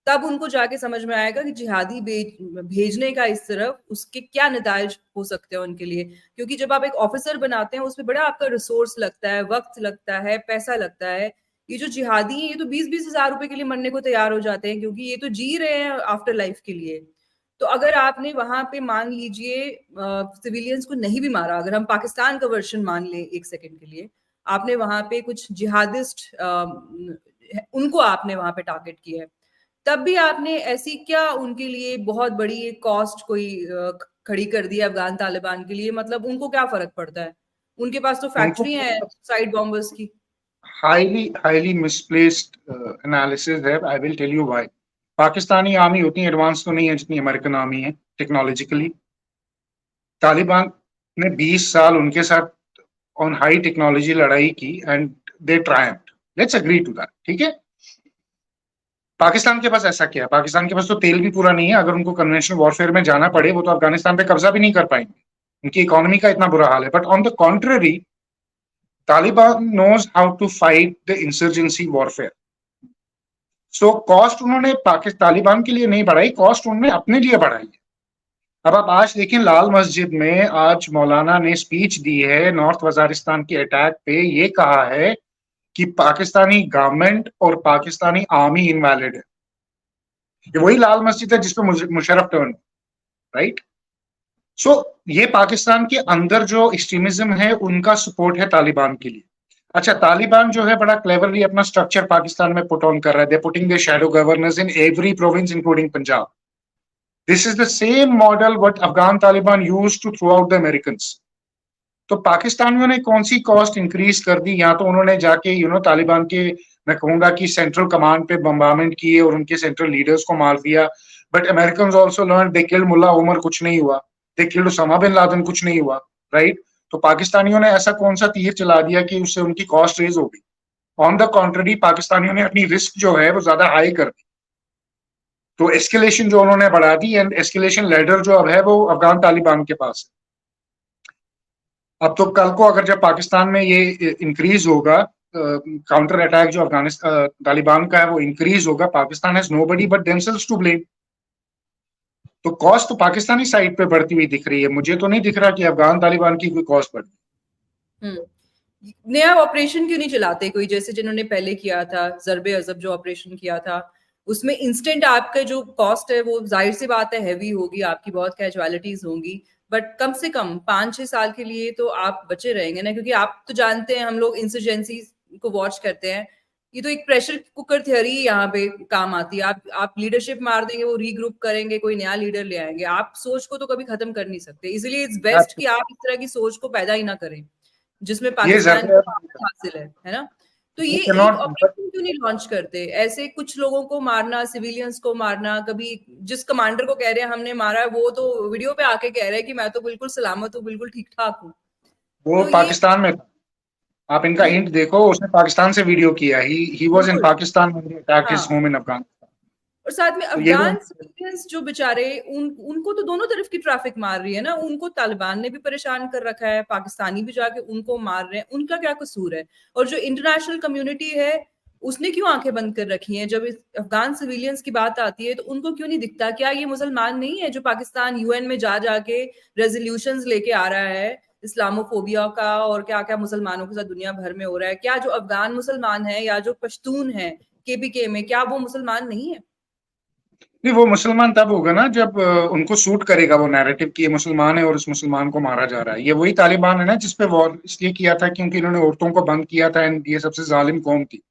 तब उनको जाके समझ में आएगा कि जिहादी भेजने का इस तरफ उसके क्या नतायज हो सकते हैं उनके लिए। क्योंकि जब आप एक ऑफिसर बनाते हैं उसमें बड़ा आपका रिसोर्स लगता है, वक्त लगता है, पैसा लगता है। ये जो जिहादी हैं ये तो 20-20 हजार रुपए के लिए मरने को तैयार हो जाते हैं, क्योंकि ये तो जी रहे हैं आफ्टर लाइफ के लिए। तो अगर आपने वहां पे मान लीजिए सिविलियंस को नहीं भी मारा, अगर हम पाकिस्तान का वर्जन मान लें एक सेकंड के लिए, आपने वहां पे कुछ जिहादिस्ट उनको आपने वहां पे टारगेट किया है, तब भी आपने ऐसी क्या उनके लिए बहुत बड़ी कॉस्ट कोई खड़ी कर दी अफगान तालिबान के लिए? मतलब उनको क्या फर्क पड़ता है? उनके पास तो फैक्ट्री है साइड बॉम्बर्स की। highly misplaced analysis है. I will tell you why. Pakistani army उतनी एडवांस तो नहीं है जितनी अमेरिकन आर्मी है टेक्नोलॉजिकली. तालिबान ने 20 साल उनके साथ ऑन हाई टेक्नोलॉजी लड़ाई की and they triumphed. Let's agree to that, ठीक है. पाकिस्तान के पास ऐसा क्या है? पाकिस्तान के पास तो तेल भी पूरा नहीं है. अगर उनको कन्वेंशनल वॉरफेयर में जाना पड़े वो तो अफगानिस्तान पे कब्जा भी नहीं कर पाएंगे. उनकी इकोनॉमी का इतना बुरा हाल है. But on the contrary Taliban knows how to fight the insurgency warfare. So cost उन्होंने तालिबान के लिए नहीं बढ़ाई, कॉस्ट उन्होंने अपने लिए बढ़ाई है. अब आप आज देखें लाल मस्जिद में आज मौलाना ने स्पीच दी है नॉर्थ वजारिस्तान के अटैक पे. ये कहा है कि पाकिस्तानी गवर्नमेंट और पाकिस्तानी आर्मी इनवैलिड है. ये वही लाल मस्जिद है जिसपे मुशर्रफ टर्न, राइट. सो ये पाकिस्तान के अंदर जो एक्सट्रीमिज्म है उनका सपोर्ट है तालिबान के लिए. अच्छा, तालिबान जो है बड़ा क्लेवरली अपना स्ट्रक्चर पाकिस्तान में पुट ऑन कर रहा है. They putting the shadow governors in every province including Punjab. This is the same model what Afghan Taliban used to throw out the Americans. तो पाकिस्तानियों ने कौन सी कॉस्ट इंक्रीज कर दी? या तो उन्होंने जाके तालिबान के, मैं कहूंगा कि सेंट्रल कमांड पे बम्बारमेंट किए और उनके सेंट्रल लीडर्स को मार दिया. But American also learn, they killed Mullah Omar, कुछ नहीं हुआ. They killed Osama bin Laden, कुछ नहीं हुआ, राइट. तो पाकिस्तानियों ने ऐसा कौन सा तीर चला दिया कि उससे उनकी कॉस्ट रेज हो गई? ऑन द कॉन्ट्ररी पाकिस्तानियों ने अपनी रिस्क जो है वो ज्यादा हाई कर दी. तो एस्केलेशन जो उन्होंने बढ़ा दी, एंड एस्केलेशन लेडर जो अब है वो अफगान तालिबान के पास है. अब तो कल को अगर जब पाकिस्तान में ये इंक्रीज होगा, काउंटर अटैक जो अफगानिस्तान तालिबान का है वो इंक्रीज होगा, Pakistan has nobody but themselves to blame. तो कॉस्ट तो पाकिस्तानी साइड पे बढ़ती हुई दिख रही है. मुझे तो नहीं दिख रहा कि अफगान तालिबान की कोई कॉस्ट बढ़ी. नया ऑपरेशन क्यों नहीं चलाते कोई, जैसे जिन्होंने पहले किया था जरबे अजब जो ऑपरेशन किया था उसमें इंस्टेंट आपका जो कॉस्ट है वो जाहिर सी बात है हैवी होगी, आपकी बहुत कैजुअलिटीज होंगी, बट कम से कम 5-6 साल के लिए तो आप बचे रहेंगे ना, क्योंकि आप तो जानते हैं, हम लोग इंसर्जेंसी को वॉच करते हैं, ये तो एक प्रेशर कुकर थ्योरी यहाँ पे काम आती है। आप लीडरशिप मार देंगे, वो रीग्रुप करेंगे, कोई नया लीडर ले आएंगे, आप सोच को तो कभी खत्म कर नहीं सकते। इसलिए इट्स बेस्ट कि आप इस तरह की सोच को पैदा ही ना करें जिसमें ये पाकिस्तान को फायदा हासिल है ना। तो ये एक कैनॉट, ऑपरेशन क्यों नहीं लॉन्च करते, ऐसे कुछ लोगों को मारना, सिविलियंस को मारना, कभी जिस कमांडर को कह रहे हैं हमने मारा है, वो तो वीडियो पे आके कह रहे हैं कि मैं तो बिल्कुल सलामत हूँ, बिल्कुल ठीक ठाक हूँ। वो तो ये पाकिस्तान में था। आप इनका हिंट देखो, उसने पाकिस्तान से वीडियो किया, ही वाज इन बिल्कुल। Pakistan when he attacked his हाँ, होम इन अफगानिस्तान। और साथ में तो ये तो अफगान सिविलियंस जो बेचारे, उनको तो दोनों तरफ की ट्रैफिक मार रही है ना, उनको तालिबान ने भी परेशान कर रखा है, पाकिस्तानी भी जाके उनको मार रहे हैं, उनका क्या कसूर है? और जो इंटरनेशनल कम्युनिटी है उसने क्यों आंखें बंद कर रखी हैं जब इस अफगान सिविलियंस की बात आती है? तो उनको क्यों नहीं दिखता? क्या ये मुसलमान नहीं है जो पाकिस्तान यूएन में जा जाके रेजोल्यूशंस लेके आ रहा है इस्लामोफोबिया का, और क्या क्या मुसलमानों के साथ दुनिया भर में हो रहा है? क्या जो अफगान मुसलमान है या जो पश्तून है केपीके में, क्या वो मुसलमान नहीं है? नहीं, वो मुसलमान तब होगा ना जब उनको सूट करेगा वो नैरेटिव कि ये मुसलमान है और इस मुसलमान को मारा जा रहा है। ये वही तालिबान है ना जिसपे वॉर इसलिए किया था क्योंकि इन्होंने औरतों को बंद किया था, एंड ये सबसे जालिम कौम थी।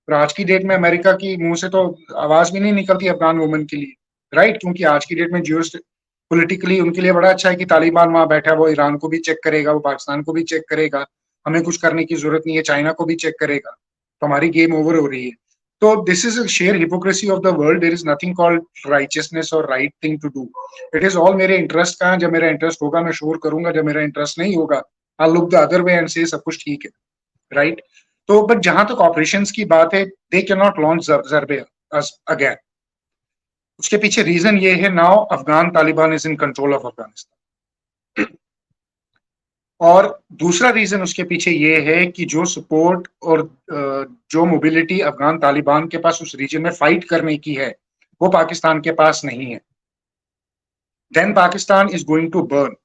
और आज की डेट में अमेरिका की मुंह से तो आवाज भी नहीं निकलती अफगान वुमेन के लिए, राइट? क्योंकि आज की डेट में जियो पॉलिटिकली उनके लिए बड़ा अच्छा है कि तालिबान वहां बैठा है, वो ईरान को भी चेक करेगा, वो पाकिस्तान को भी चेक करेगा, हमें कुछ करने की जरूरत नहीं है, चाइना को भी चेक करेगा, तो हमारी गेम ओवर हो रही है। तो this is sheer hypocrisy of the world. There is nothing called righteousness और right thing to do. It is all मेरे इंटरेस्ट का है, जब मेरा इंटरेस्ट होगा मैं शोर करूंगा, जब मेरा इंटरेस्ट नहीं होगा I look the other way and से सब कुछ ठीक है, राइट? तो बट जहां तक ऑपरेशंस की बात है, they can not launch Zarb again. उसके पीछे रीजन ये है, now Afghan Taliban is in control of Afghanistan. और दूसरा रीजन उसके पीछे ये है कि जो सपोर्ट और जो मोबिलिटी अफगान तालिबान के पास उस रीजन में फाइट करने की है, वो पाकिस्तान के पास नहीं है। Then Pakistan is going to burn.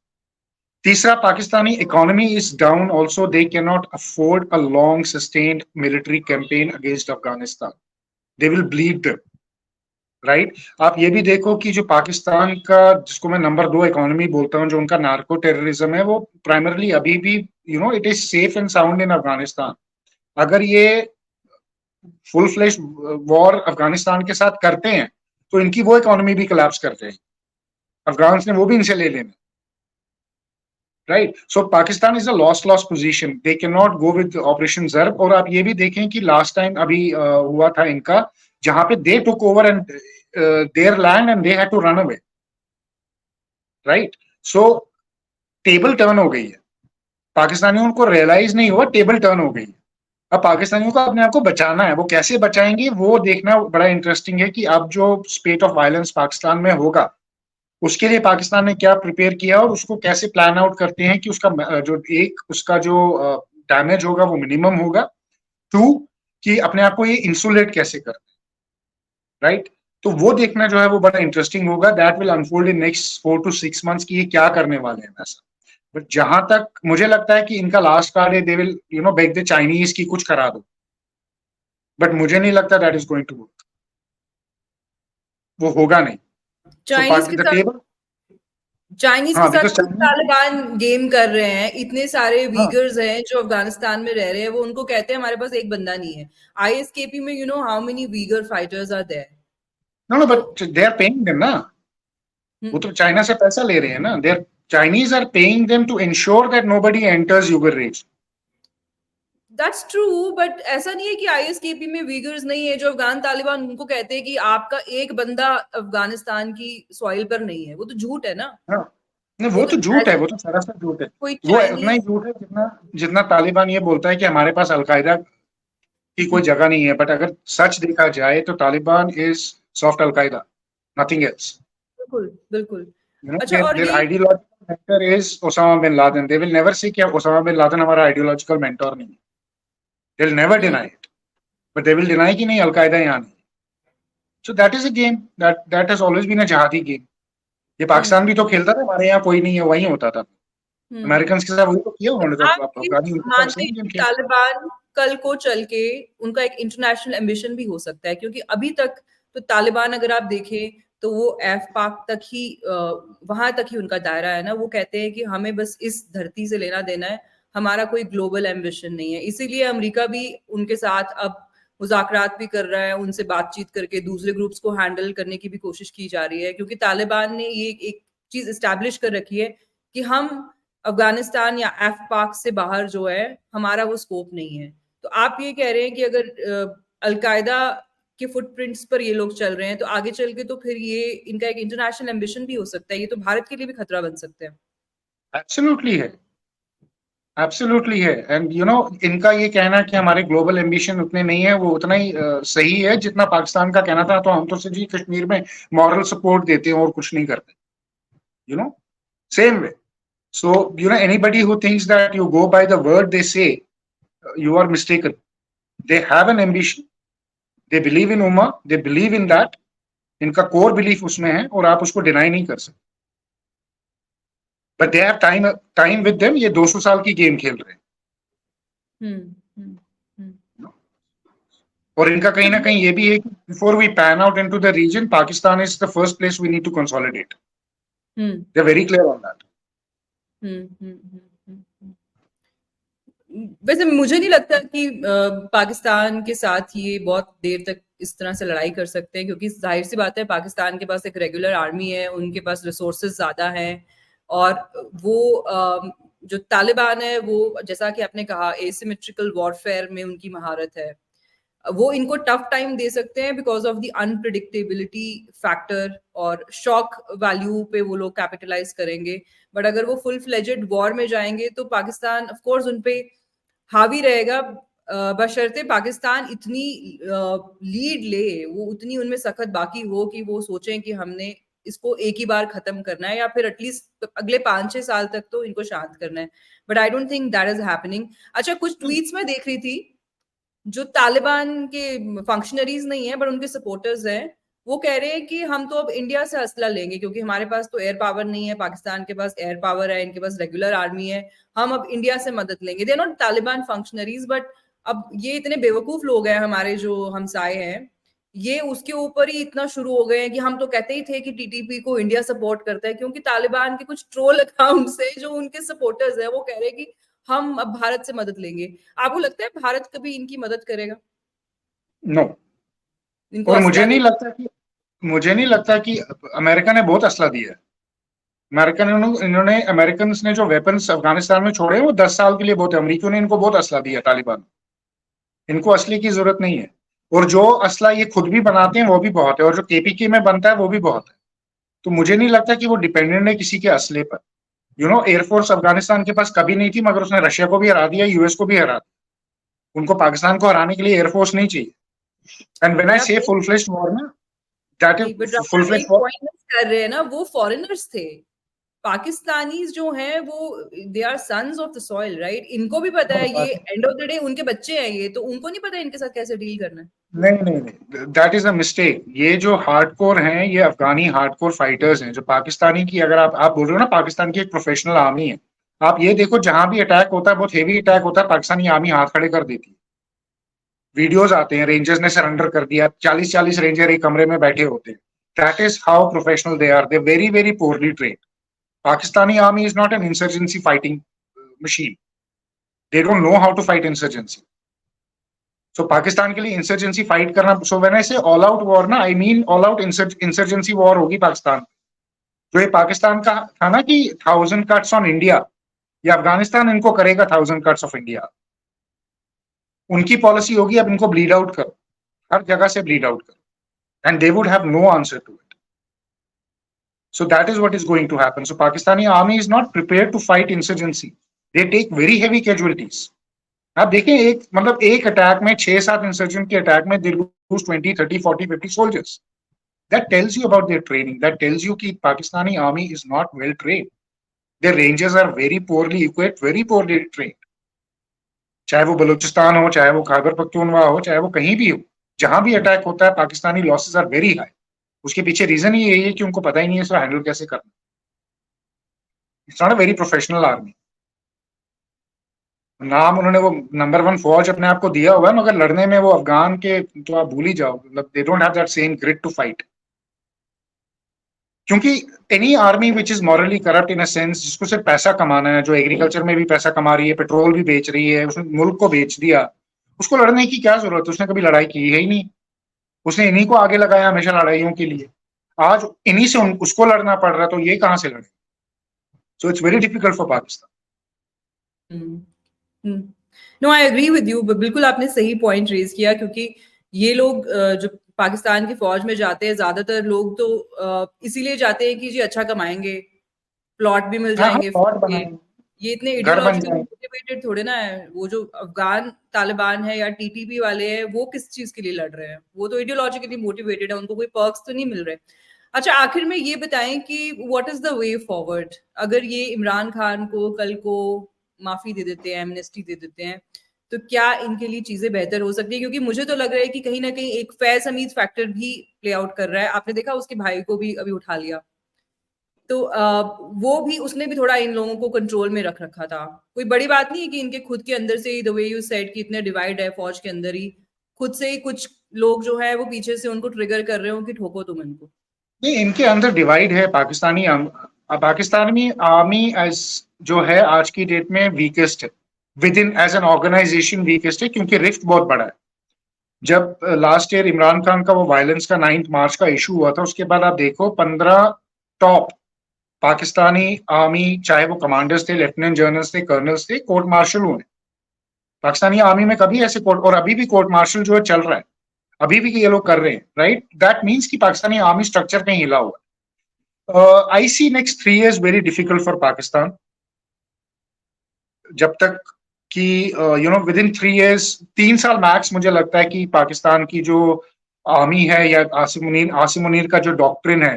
तीसरा, Pakistani economy is down also, they can not afford a long sustained military campaign against Afghanistan, they will bleed, right? आप ये भी देखो कि जो पाकिस्तान का, जिसको मैं नंबर 2 इकोनॉमी बोलता हूँ, जो उनका नार्को टेररिज्म है, वो प्राइमरली अभी भी it is safe and sound in Afghanistan. अगर ये फुल फ्लेश वॉर अफगानिस्तान के साथ करते हैं तो इनकी वो इकोनॉमी भी कोलैप्स कर जाएगी, अफगान ने वो भी इनसे ले लेना, right? So Pakistan is a loss position, they can not go with operation Zarb. और आप ये भी देखें कि लास्ट टाइम अभी हुआ था इनका, जहां पे they took over and their land and they had to run away, right? So table turn हो गई है, पाकिस्तानियों को रियलाइज नहीं हुआ, टेबल टर्न हो गई है। अब पाकिस्तानियों को अपने आप को बचाना है, वो कैसे बचाएंगे वो देखना बड़ा इंटरेस्टिंग है कि अब जो स्पेट ऑफ वायलेंस पाकिस्तान में होगा, उसके लिए पाकिस्तान ने क्या प्रिपेयर किया और उसको कैसे प्लान आउट करते हैं कि उसका जो डैमेज होगा वो मिनिमम होगा। 2, कि अपने आप को ये इंसुलेट कैसे करते हैं, राइट? तो वो देखना जो है वो बड़ा इंटरेस्टिंग होगा। That will unfold in next 4 to 6 months कि ये क्या करने वाले हैं ऐसा। बट जहां तक मुझे लगता है कि इनका लास्ट कार्ड है, they will beg the Chinese की कुछ करा दो, बट मुझे नहीं लगता that is going to work, वो होगा नहीं। सो चाइनीज के द साथ टेबल, चाइनीज के हाँ, साथ बिकॉज खुद चाइनीज, तालिबान गेम कर रहे हैं। इतने सारे हाँ, वीगर्स हैं जो अफगानिस्तान में रह रहे हैं, वो उनको कहते हैं हमारे पास एक बंदा नहीं है। आईएसकेपी में how many Uyghur fighters are there? No no, तो but they are paying them ना, वो तो चाइना से पैसा ले रहे हैं ना, they are, Chinese are paying them to ensure that nobody enters Uyghur range. That's true, but ऐसा नहीं है कि आईएसकेपी में वीगर्स नहीं है। जो अफगान तालिबान उनको कहते हैं कि आपका एक बंदा अफगानिस्तान की सॉइल पर नहीं है, वो तो झूठ है ना। हाँ, नहीं, वो वो तो तो झूठ है, ऐसे वो तो सरासर झूठ है। कोई वो उतना ही चाइनीज। झूठ है जितना जितना तालिबान ये बोलता है कि हमारे पास अलकायदा की कोई जगह नहीं है। बट अगर सच देखा जाए तो Taliban is soft al Qaeda, nothing else. बिल्कुल बिल्कुल। अच्छा, देयर और देयर ये ideological mentor is Osama bin Laden. They will never say कि ओसामा बिन लादेन हमारा आइडियोलॉजिकल मेंटर नहीं है, they will never deny it, but they will deny कि नहीं, अलकायदा यहाँ नहीं। So that is a game, that has always been a jihadi game. ये हम्म पाकिस्तान भी तो खेलता था, हमारे यहाँ कोई नहीं है, वही होता था। हम्म। अमेरिकन के साथ वही तो किया उन्होंने, तो आप ये अफगानी उनके साथ मानते सेम हैं गेम कि खेला। तालिबान कल को चल के उनका एक इंटरनेशनल एम्बिशन भी हो सकता है? क्योंकि अभी तक तो तालिबान अगर आप देखें तो वो एफ पाक तक ही वहां तक ही उनका दायरा है ना। वो कहते हैं कि हमें बस इस धरती से लेना देना है, हमारा कोई ग्लोबल एम्बिशन नहीं है। इसीलिए अमेरिका भी उनके साथ अब मुज़ाकरात भी कर रहा है, उनसे बातचीत करके दूसरे ग्रुप्स को हैंडल करने की भी कोशिश की जा रही है, क्योंकि तालिबान ने ये एक चीज इस्टेब्लिश कर रखी है कि हम अफगानिस्तान या एफ पाक से बाहर जो है हमारा वो स्कोप नहीं है। तो आप ये कह रहे हैं कि अगर अलकायदा के फुटप्रिंट्स पर ये लोग चल रहे हैं तो आगे चल के तो फिर ये इनका एक इंटरनेशनल एम्बिशन भी हो सकता है, ये तो भारत के लिए भी खतरा बन सकते हैं। एब्सोल्युटली है, एब्सोल्युटली है। एंड यू नो, इनका ये कहना कि हमारे ग्लोबल एम्बिशन उतने नहीं है, वो उतना ही सही है जितना पाकिस्तान का कहना था। तो हम तो सिर्फ जी कश्मीर में मॉरल सपोर्ट देते हैं और कुछ नहीं करते, you know, same way. So, you know, anybody who thinks that you go by the word they say, you are mistaken. They have an ambition. They believe in Ummah. They believe in that. इनका core belief उसमें है और आप उसको deny नहीं कर सकते। But they have time with them. ये 200 साल की गेम खेल रहे हैं। और इनका कहीं ना कहीं ये भी है कि before we pan out into the region, Pakistan is the first place we need to consolidate. They're very clear on that. वैसे मुझे नहीं लगता कि पाकिस्तान के साथ ये बहुत देर तक इस तरह से लड़ाई कर सकते हैं, क्योंकि जाहिर सी बात है पाकिस्तान के पास एक रेगुलर आर्मी है, उनके पास रिसोर्सेज ज्यादा हैं, और वो जो तालिबान है वो जैसा कि आपने कहा एसिमेट्रिकल वॉरफेयर में उनकी महारत है, वो इनको टफ टाइम दे सकते हैं because of the unpredictability factor, और शॉक वैल्यू पे वो लोग कैपिटलाइज करेंगे। बट अगर वो फुल फ्लेजेड वॉर में जाएंगे तो पाकिस्तान ऑफ कोर्स उनपे हावी रहेगा, बशर्ते पाकिस्तान इतनी लीड ले, वो उतनी उनमें सख्त बाकी हो कि वो सोचें कि हमने इसको एक ही बार खत्म करना है, या फिर एटलीस्ट अगले 5-6 साल तक तो इनको शांत करना है। But I don't think that is happening. अच्छा, कुछ ट्वीट्स में देख रही थी जो तालिबान के फंक्शनरीज नहीं है बट उनके सपोर्टर्स हैं, वो कह रहे हैं कि हम तो अब इंडिया से असला लेंगे, क्योंकि हमारे पास तो एयर पावर नहीं है, पाकिस्तान के पास एयर पावर है, इनके पास रेगुलर आर्मी है, हम अब इंडिया से मदद लेंगे। They are not Taliban functionaries, but अब ये इतने बेवकूफ लोग हैं हमारे जो हमसाए हैं, ये उसके ऊपर ही इतना शुरू हो गए हैं कि हम तो कहते ही थे कि टीटीपी को इंडिया सपोर्ट करता है, क्योंकि तालिबान के कुछ ट्रोल अकाउंट से जो उनके सपोर्टर्स हैं वो कह रहे हैं कि हम अब भारत से मदद लेंगे। आपको लगता है भारत कभी इनकी मदद करेगा? नो। इनको और असला मुझे नहीं लगता कि अमेरिका ने बहुत असला दिया है। अमेरिकन ने जो वेपन्स अफगानिस्तान में छोड़े वो 10 साल के लिए बहुत है। अमेरिकियों ने इनको बहुत असला दिया, तालिबान। इनको असले की जरूरत नहीं है, और जो असला ये खुद भी बनाते हैं वो भी बहुत है, और जो केपीके में बनता है वो भी बहुत है। तो मुझे नहीं लगता कि वो डिपेंडेंट है किसी के असले पर। यू नो, एयरफोर्स अफगानिस्तान के पास कभी नहीं थी, मगर उसने रशिया को भी हरा दिया, यूएस को भी हरा दिया। उनको पाकिस्तान को हराने के लिए एयरफोर्स नहीं चाहिए। एंड व्हेन आई से फुल फ्लेज्ड वॉर ना, that is full fledged war. कर रहे हैं ना, वो फॉरेनर्स थे। पाकिस्तानीज जो हैं वो they are sons of the soil, right? इनको भी पता है, ये एंड ऑफ द डे उनके बच्चे हैं, ये तो उनको नहीं पता इनके साथ कैसे डील करना है। नहीं, दैट इज अ मिस्टेक। ये जो हार्डकोर हैं, ये अफगानी हार्डकोर फाइटर्स हैं, जो पाकिस्तानी की, अगर आप बोल रहे हो ना पाकिस्तान की एक प्रोफेशनल आर्मी है, आप ये देखो जहां भी अटैक होता है, बहुत हेवी अटैक होता है, पाकिस्तानी आर्मी हाथ खड़े कर देती है। वीडियोस आते हैं, रेंजर्स ने सरेंडर कर दिया, 40-40 रेंजर एक कमरे में बैठे होते हैं। That is how professional they are. They very very poorly trained. Pakistani army is not an insurgency fighting machine. They don't know how to fight insurgency. So Pakistan के लिए insurgency fight करना, so when I say all out war ना, I mean all out insurgency war होगी पाकिस्तान। जो ये पाकिस्तान का था ना कि 1000 cuts on India, ये अफगानिस्तान इनको करेगा 1000 cuts of India। उनकी पॉलिसी होगी अब इनको ब्लीड आउट करो, हर जगह से ब्लीड आउट करो, and they would have no answer to it. So that is what is going to happen. So Pakistani army is not prepared to fight insurgency. They take very heavy casualties. आप देखें, एक अटैक में 6-7 इंसर्जेंट के अटैक में they lose 20, 30, 40, 50 soldiers. That tells you about their training. That tells you कि Pakistani army is not well trained. Their rangers are very poorly equipped, very poorly trained. चाहे वो बलूचिस्तान हो, चाहे वो खैबर पख्तूनवा हो, चाहे वो कहीं भी हो, जहां भी अटैक होता है Pakistani losses are very high. उसके पीछे रीजन ही यही है कि उनको पता ही नहीं है इसको हैंडल कैसे करना। It's not a very professional army. नाम उन्होंने वो नंबर 1 फौज अपने आप को दिया हुआ है, मगर लड़ने में वो अफगान के तो आप भूल ही जाओ, मतलब they don't have that same grit to fight. क्योंकि any army which is morally corrupt in a sense, जिसको सिर्फ पैसा कमाना है, जो एग्रीकल्चर में भी पैसा कमा रही है, पेट्रोल भी बेच रही है, उसने मुल्क को बेच दिया, उसको लड़ने की क्या जरूरत है? उसने कभी लड़ाई की है ही नहीं। उसने इन्हीं को आगे लगाया हमेशा लड़ाइयों के लिए। आज इन्हीं से उसको लड़ना पड़ रहा है, तो ये कहां से लड़े? So it's very difficult for Pakistan. No, I agree with you, बिल्कुल आपने सही पॉइंट रेज किया, क्योंकि ये लोग जो पाकिस्तान की फौज में जाते हैं, ज्यादातर लोग तो इसीलिए जाते हैं कि जी अच्छा कमाएंगे, प्लॉट भी मिल हाँ, जाएंगे, फौज बनाए, ये इतने घर बन आइडियोलॉजिकली जाए। मोटिवेटेड थोड़े ना है। वो जो अफगान तालिबान है या टीटीपी वाले हैं, वो किस चीज के लिए लड़ रहे हैं? वो तो आइडियोलॉजिकली मोटिवेटेड है, उनको कोई पर्क्स तो नहीं मिल रहे। अच्छा, आखिर में ये बताएं कि what is the way forward? अगर ये इमरान खान को कल को माफी दे देते हैं, एमनेस्टी दे देते हैं, तो क्या इनके लिए चीजें बेहतर हो सकती है? क्योंकि मुझे तो लग रहा है कि कहीं ना कहीं एक फैज हमीद फैक्टर भी प्ले आउट कर रहा है। आपने देखा उसके भाई को भी अभी उठा लिया, तो वो भी, उसने भी थोड़ा इन लोगों को कंट्रोल में रख रखा था। कोई बड़ी बात नहीं है कि इनके खुद के अंदर से ही, द वे यू सेड कि इतने डिवाइड है फौज के अंदर ही, खुद से ही कुछ लोग जो है वो पीछे से उनको ट्रिगर कर रहे हो कि ठोको तुम इनको। नहीं, इनके अंदर डिवाइड है। पाकिस्तानी आर्मी एज जो है आज की डेट में वीकेस्ट है, within as an organization weakest है, क्योंकि रिफ्ट बहुत बड़ा है। जब लास्ट ईयर इमरान खान का वो वायलेंस का 9 मार्च का इशू हुआ था, उसके बाद आप देखो 15 टॉप पाकिस्तानी आर्मी, चाहे वो कमांडर्स थे, लेफ्टिनेंट जनरल्स थे, कर्नल्स थे, कोर्ट मार्शल हुए। पाकिस्तानी आर्मी में कभी ऐसे कोर्ट, और अभी भी कोर्ट मार्शल जो है चल रहा है, अभी भी ये लोग कर रहे हैं, राइट? दैट मीन्स कि पाकिस्तानी आर्मी स्ट्रक्चर कहीं हिला हुआ है। I see next 3 years very difficult for Pakistan, जब तक कि विद इन 3 years, 3 साल मैक्स, मुझे लगता है कि पाकिस्तान की जो आर्मी है या आसिम मुनीर का जो डॉक्ट्रिन है,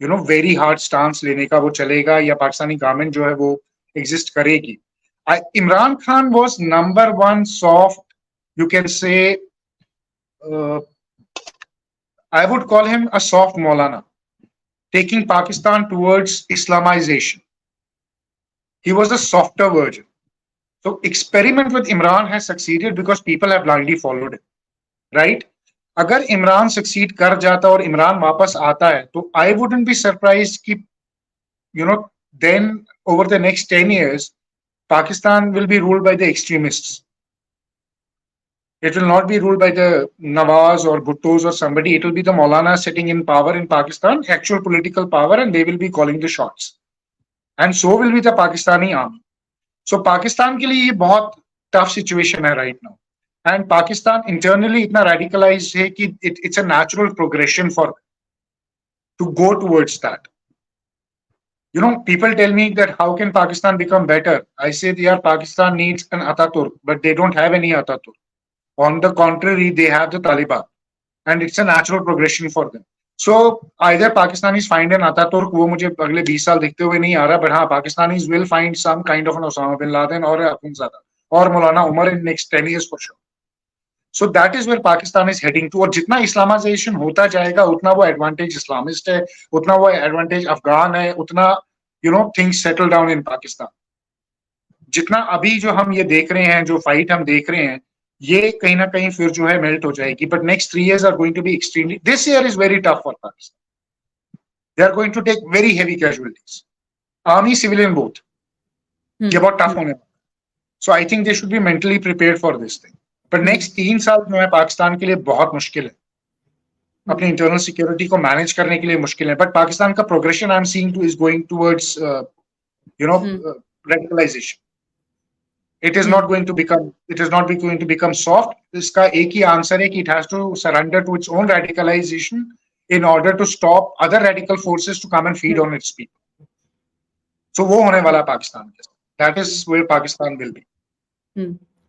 वेरी हार्ड स्टांस लेने का, वो चलेगा, या पाकिस्तानी गवर्नमेंट जो है वो एग्जिस्ट करेगी। Imran Khan was number 1 soft, you can say, I would call him a soft Maulana, taking Pakistan towards Islamization. He was a softer version. So experiment with Imran has succeeded because people have blindly followed him, right? अगर इमरान सक्सीड कर जाता और इमरान वापस आता है, तो आई वुडंट बी सरप्राइज कि then over the next 10 years Pakistan will be ruled by the extremists. It will not be ruled by the Nawaz or Bhuttos or somebody. It will be the Maulana sitting in power in Pakistan, actual political power, and they will be calling the shots. And so will be the Pakistani army. So Pakistan के लिए ये बहुत tough situation है right now. And Pakistan internally इतना radicalized है कि it's a natural progression for to go towards that. People tell me that how can Pakistan become better? I say, yeah, Pakistan needs an Ataturk, but they don't have any Ataturk. On the contrary, they have the Taliban, and it's a natural progression for them. So either Pakistanis find an Ataturk, वो मुझे अगले 20 साल दिखते हुए नहीं आ रहा, but हाँ, Pakistanis will find some kind of an Osama bin Laden or Akhundzada or Maulana Umar in next 10 years for sure. So that is where Pakistan is heading to. और जितना इस्लामाइजेशन होता जाएगा, उतना वो एडवांटेज इस्लामिस्ट है, उतना वो एडवांटेज अफगान है, उतना things settle down in Pakistan. जितना अभी जो हम ये देख रहे हैं, जो फाइट हम देख रहे हैं, ये कहीं ना कहीं फिर जो है मेल्ट हो जाएगी। But next 3 years are going to be extremely, this year is very tough for Pakistan. They are going to take very heavy casualties, army civilian both. ये बहुत टफ होने वाला। So I think they should be mentally prepared for this thing. पर नेक्स्ट 3 साल जो है पाकिस्तान के लिए बहुत मुश्किल है, अपनी इंटरनल सिक्योरिटी को मैनेज करने के लिए मुश्किल है। बट पाकिस्तान का progression I am seeing two is going towards radicalization. It is not going to become soft. इसका एक ही आंसर है कि it has to surrender to its own radicalization in order to stop other radical forces to come and feed on its people. So वो होने वाला पाकिस्तान के साथ. That is where Pakistan will be.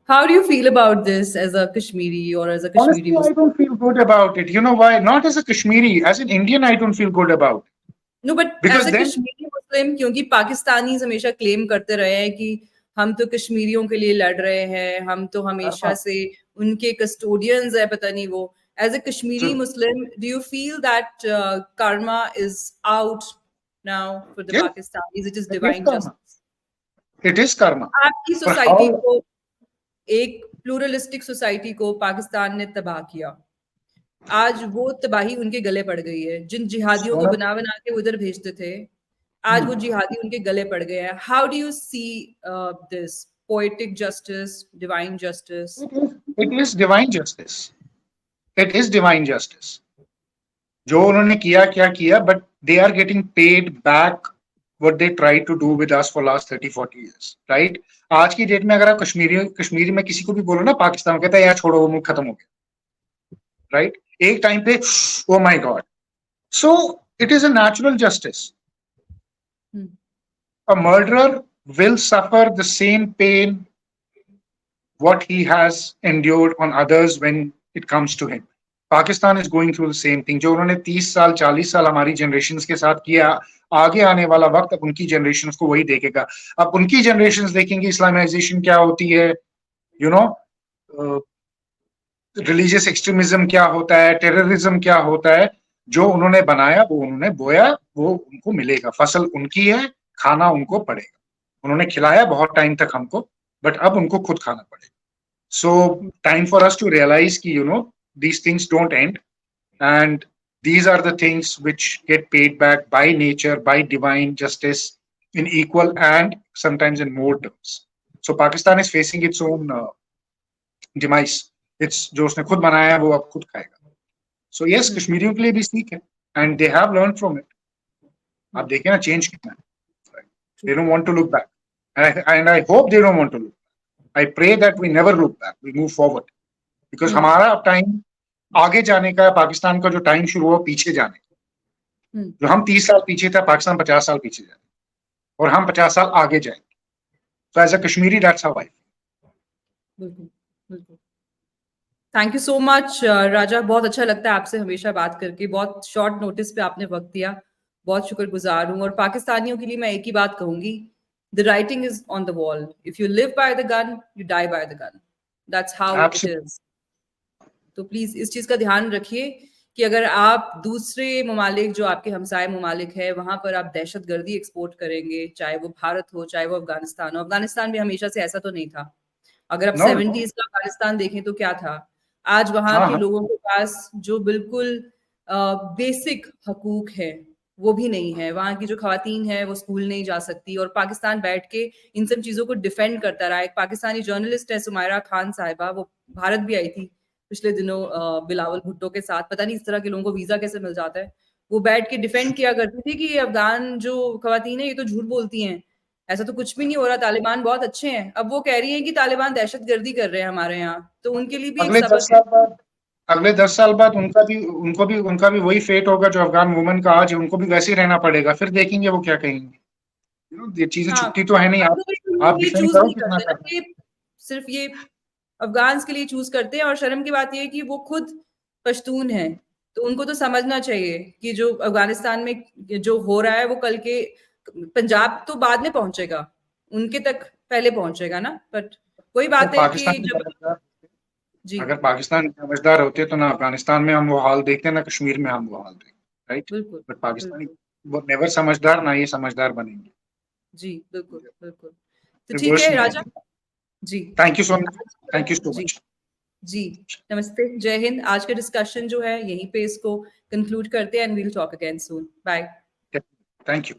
How do you feel about this as a Kashmiri or as a Kashmiri Honestly, Muslim? I don't feel good about it. You know why? Not as a Kashmiri, as an Indian, I don't feel good about it. No, but Because as a then, Kashmiri Muslim, क्योंकि पाकिस्तानीज हमेशा क्लेम करते रहे हैं कि हम तो कश्मीरियों के लिए लड़ रहे हैं, हम तो हमेशा से उनके कस्टोडियंस है, पता नहीं वो। As a Kashmiri Muslim, do you feel that karma is out now for the yes, Pakistanis? It is it is divine karma. justice. It is karma. आपकी But सोसाइटी how? को एक प्लूरलिस्टिक सोसाइटी को पाकिस्तान ने तबाह किया। आज वो तबाही उनके गले पड़ गई है। जिन जिहादियों को बना बना के उधर भेजते थे, आज वो जिहादी उनके गले पड़ गए हैं। How do you see this poetic justice, divine justice? It is divine justice, it is divine justice. जो उन्होंने किया क्या किया, but they are getting paid back what they tried to do with us for last 30-40 years, right? आज की डेट में अगर आप कश्मीरी में किसी को भी बोलो ना पाकिस्तान, कहता है यार छोड़ो वो मुल्क खत्म हो गया, राइट? एक टाइम पे oh my God. So it is a natural justice. A murderer will suffer the same pain what he has endured on others when it comes to him. Pakistan is going through the same thing. जो उन्होंने 30 साल 40 साल हमारी जनरेशन के साथ किया, आगे आने वाला वक्त अब उनकी जनरेशन को वही देखेगा। अब उनकी जनरेशन देखेंगे इस्लामाइजेशन क्या होती है, यू नो, रिलीजियस एक्सट्रीमिज्म क्या होता है, टेररिज्म क्या होता है। जो उन्होंने बनाया वो उन्होंने बोया, वो उनको मिलेगा। फसल उनकी है, खाना उनको पड़ेगा। उन्होंने खिलाया बहुत टाइम तक हमको, बट अब उनको खुद खाना पड़ेगा। So time for us to realise कि you know these things don't end, and these are the things which get paid back by nature, by divine justice, in equal and sometimes in more terms. So Pakistan is facing its own demise. It's जो उसने खुद बनाया है वो अब खुद खाएगा। So yes, कश्मीरियों के लिए भी सीख है, and they have learned from it. आप देखिए ना चेंज कितना है। They don't want to look back, and I hope they don't want to look back. I pray that we never look back, we move forward, because हमारा टाइम आगे जाने का, पाकिस्तान का जो टाइम शुरू हुआ पीछे जाने का। जो हम 30 साल पीछे था, पाकिस्तान 50 साल पीछे जाए, और हम 50 साल आगे जाएंगे। So as a Kashmiri, that's how I feel. बिल्कुल। थैंक यू सो मच राजा, बहुत अच्छा लगता है आपसे हमेशा बात करके। बहुत शॉर्ट नोटिस पे आपने वक्त दिया, बहुत शुक्रगुजार हूँ। और पाकिस्तानियों के लिए मैं एक ही बात कहूंगी, the writing is on the wall. If you live by the gun, you die by the gun. That's how it is. तो प्लीज इस चीज का ध्यान रखिए कि अगर आप दूसरे ममालिक, जो आपके हमसाए ममालिक है, वहां पर आप दहशतगर्दी एक्सपोर्ट करेंगे, चाहे वो भारत हो, चाहे वो अफगानिस्तान हो। अफगानिस्तान भी हमेशा से ऐसा तो नहीं था। अगर आप 70s का अफगानिस्तान देखें तो क्या था। आज वहां के लोगों के पास जो बिल्कुल बेसिक हकूक है वो भी नहीं है। वहां की जो खवातीन है वो स्कूल नहीं जा सकती, और पाकिस्तान बैठ के इन सब चीजों को डिफेंड करता रहा। एक पाकिस्तानी जर्नलिस्ट है सुमायरा खान साहिबा, वो भारत भी आई थी पिछले दिनों बिलावल भुट्टो के साथ। पता नहीं इस तरह के लोगों को वीजा कैसे मिल जाता है। वो बैठ के डिफेंड किया करती थी कि अफगान जो खवातीन है ये तो झूठ बोलती हैं, ऐसा तो कुछ भी नहीं हो रहा, तालिबान बहुत अच्छे हैं। अब वो कह रही हैं कि तालिबान दहशतगर्दी कर रहे हैं हमारे यहाँ। तो उनके लिए भी अगले 10 साल बाद उनका भी वही फेट होगा जो अफगान वुमेन का आज है। उनको भी वैसे ही रहना पड़ेगा। फिर देखेंगे वो क्या कहेंगे। ये चीजें छुट्टी तो है नहीं। आप डिफेंड करो कितना करना है। सिर्फ ये अफगान के लिए चूज करते हैं। और शर्म की बात ये है कि वो खुद पश्तून है, तो उनको तो समझना चाहिए कि जो अफगानिस्तान में जो हो रहा है वो कल के पंजाब तो बाद में पहुंचेगा, उनके तक पहले पहुंचेगा ना। बट वही बात है कि जब अगर पाकिस्तान समझदार होते तो ना अफगानिस्तान में हम वो हाल देखते, ना कश्मीर में हम वो हाल देखते, राइट? बट पाकिस्तानी वो नेवर समझदार, ना ये समझदार बनेंगे। जी बिल्कुल बिल्कुल। तो ठीक है Raja ji, thank you so much. Thank you so much जी। नमस्ते, जय हिंद। आज का डिस्कशन जो है यहीं पे इसको कंक्लूड करते हैं, and we will talk again soon. Bye. Thank you.